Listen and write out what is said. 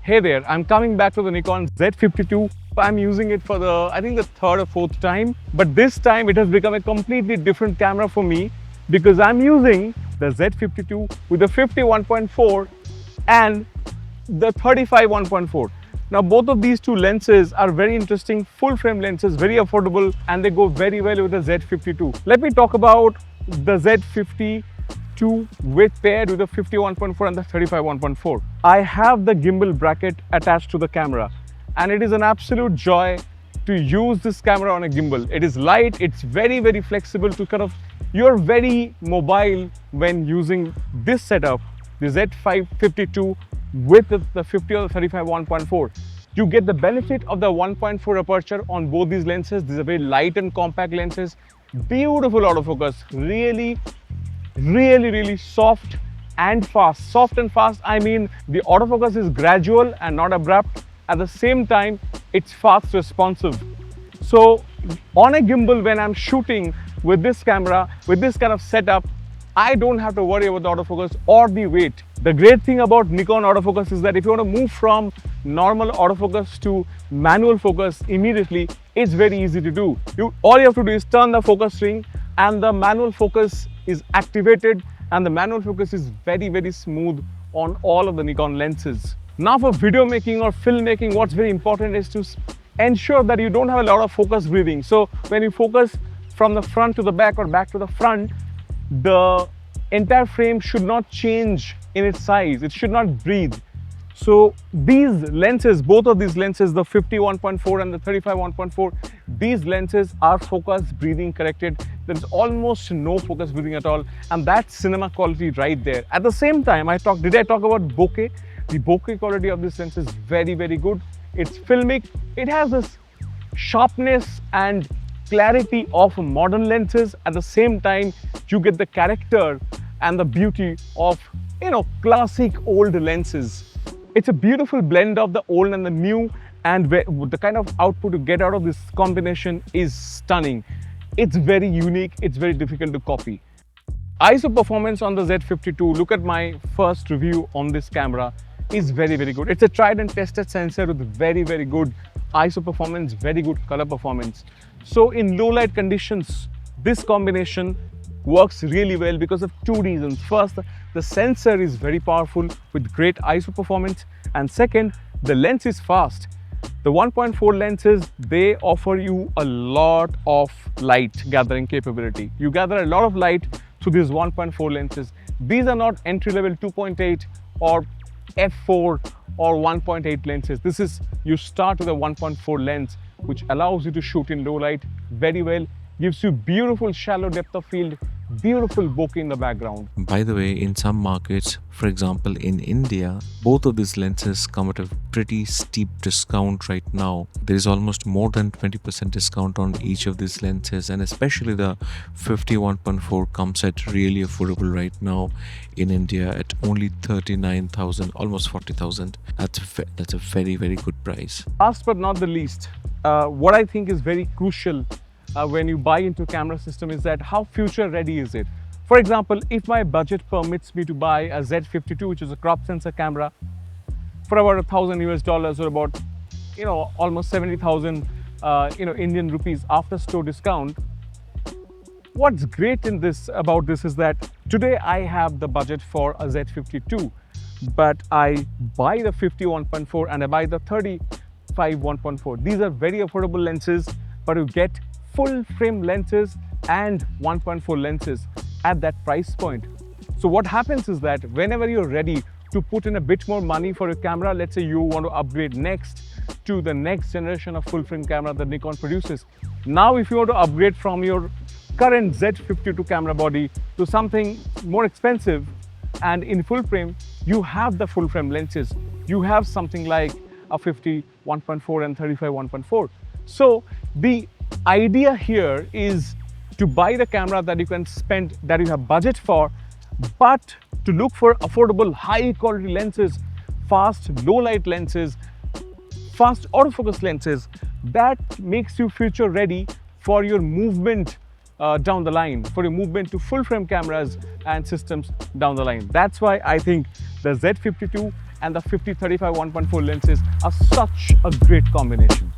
Hey there, I'm coming back to the Nikon Z52. I'm using it for I think the third or fourth time. But this time it has become a completely different camera for me because I'm using the Z52 with the 50-1.4 and the 35-1.4. Now both of these two lenses are very interesting, full frame lenses, very affordable, and they go very well with the Z52. Let me talk about the Z52 paired with the 50-1.4 and the 35-1.4. I have the gimbal bracket attached to the camera, and it is an absolute joy to use this camera on a gimbal. It is light, it's very flexible to you're very mobile when using this setup, the Z552 with the 50 or the 35-1.4. You get the benefit of the 1.4 aperture on both these lenses. These are very light and compact lenses. Beautiful autofocus, really soft and fast. Soft and fast, I mean the autofocus is gradual and not abrupt. At the same time, it's fast responsive. So on a gimbal, when I'm shooting with this camera, with this kind of setup, I don't have to worry about the autofocus or the weight. The great thing about Nikon autofocus is that if you want to move from normal autofocus to manual focus immediately, it's very easy to do. All you have to do is turn the focus ring and the manual focus is activated, and the manual focus is very smooth on all of the Nikon lenses. Now for video making or filmmaking, what's very important is to ensure that you don't have a lot of focus breathing. So when you focus from the front to the back or back to the front, the entire frame should not change in its size. It should not breathe. So these lenses, both of these lenses, the 50-1.4 and the 35-1.4, these lenses are focus breathing corrected. There is almost no focus breathing at all, and that's cinema quality right there. At the same time, did I talk about bokeh? The bokeh quality of this lens is very good. It's filmic. It has this sharpness and clarity of modern lenses. At the same time, you get the character and the beauty of classic old lenses. It's a beautiful blend of the old and the new, and the kind of output you get out of this combination is stunning. It's very unique, it's very difficult to copy. ISO performance on the Z52, look at my first review on this camera, is very good. It's a tried and tested sensor with very good ISO performance, very good color performance. So in low light conditions, this combination works really well because of two reasons. First, the sensor is very powerful with great ISO performance, and second, the lens is fast. The 1.4 lenses, they offer you a lot of light gathering capability. You gather a lot of light through these 1.4 lenses. These are not entry-level 2.8 or f4 or 1.8 lenses. You start with a 1.4 lens, which allows you to shoot in low light very well, gives you beautiful shallow depth of field, beautiful bokeh in the background. By the way, in some markets, for example in India, both of these lenses come at a pretty steep discount right now. There is almost more than 20% discount on each of these lenses, and especially the 50-1.4 comes at really affordable right now in India at only 39,000, almost 40,000. That's a very good price. Last but not the least, what I think is very crucial when you buy into a camera system is that how future ready is it? For example, if my budget permits me to buy a Z52, which is a crop sensor camera, for about $1,000 or about almost 70,000 Indian rupees after store discount. What's great about this is that today I have the budget for a Z52, but I buy the 50-1.4 and I buy the 35-1.4. These are very affordable lenses, but you get full frame lenses and 1.4 lenses at that price point. So what happens is that whenever you're ready to put in a bit more money for your camera, let's say you want to upgrade next to the next generation of full frame camera that Nikon produces. Now if you want to upgrade from your current Z52 camera body to something more expensive and in full frame, you have the full frame lenses. You have something like a 50-1.4 and 35-1.4. So the idea here is to buy the camera that you can spend, that you have budget for, but to look for affordable, high quality lenses, fast low light lenses, fast autofocus lenses that makes you future ready for your movement down the line, for your movement to full frame cameras and systems down the line. That's why I think the Z52 and the 50-35 1.4 lenses are such a great combination.